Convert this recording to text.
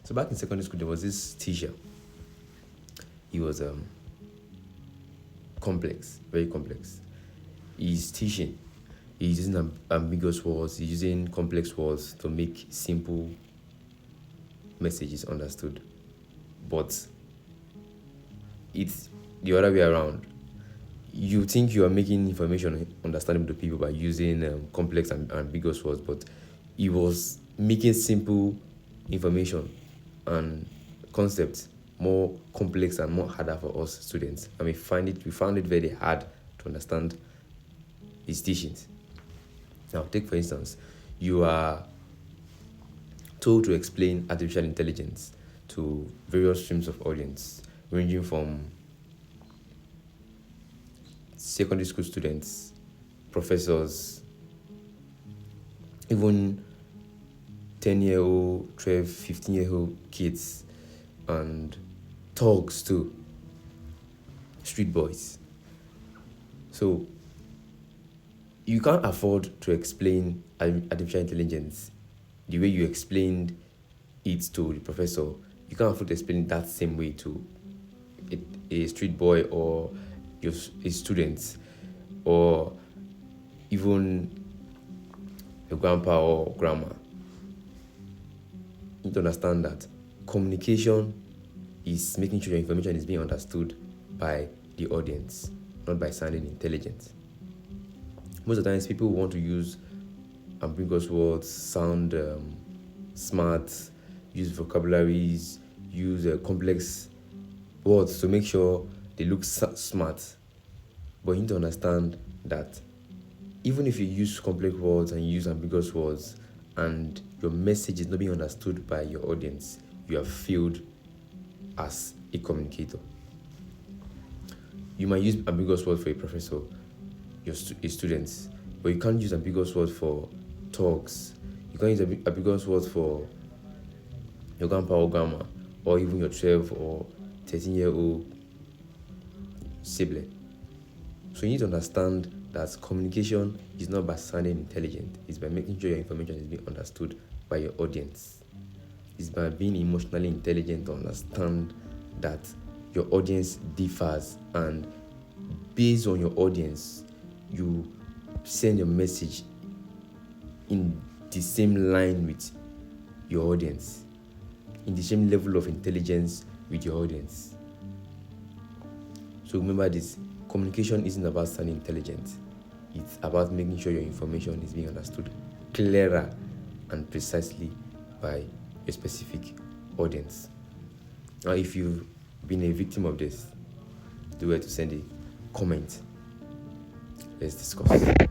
So back in secondary school, there was this teacher. He was complex, very complex. He's teaching. He's using ambiguous words. He's using complex words to make simple messages understood. But it's the other way around. You think you are making information understandable to people by using complex and ambiguous words, but he was making simple information and concepts more complex and more harder for us students. And we found it very hard to understand his teachings. Now, take for instance, you are told to explain artificial intelligence to various streams of audience, ranging from secondary school students, professors, even 10-year-old, 12, 15-year-old kids, and thugs too, street boys. So you can't afford to explain artificial intelligence the way you explained it to the professor. You can't afford to explain it that same way to a street boy or a student, or even your grandpa or grandma. You need to understand that communication is making sure your information is being understood by the audience, not by sounding intelligent. Most of the times, people want to use ambiguous words, sound smart, use vocabularies, use complex words to make sure they look smart. But you need to understand that even if you use complex words and use ambiguous words and your message is not being understood by your audience, you have failed as a communicator. You might use ambiguous words for a professor, your students, but you can't use ambiguous words for talks. You can't use ambiguous words for your grandpa or grandma, or even your 12 or 13-year-old sibling. So you need to understand that communication is not by sounding intelligent. It's by making sure your information is being understood by your audience. It's by being emotionally intelligent to understand that your audience differs, and based on your audience, you send your message in the same line with your audience, in the same level of intelligence with your audience. So remember this, communication isn't about sounding intelligent. It's about making sure your information is being understood clearer and precisely by a specific audience. Now, if you've been a victim of this, do well to send a comment. Let's discuss.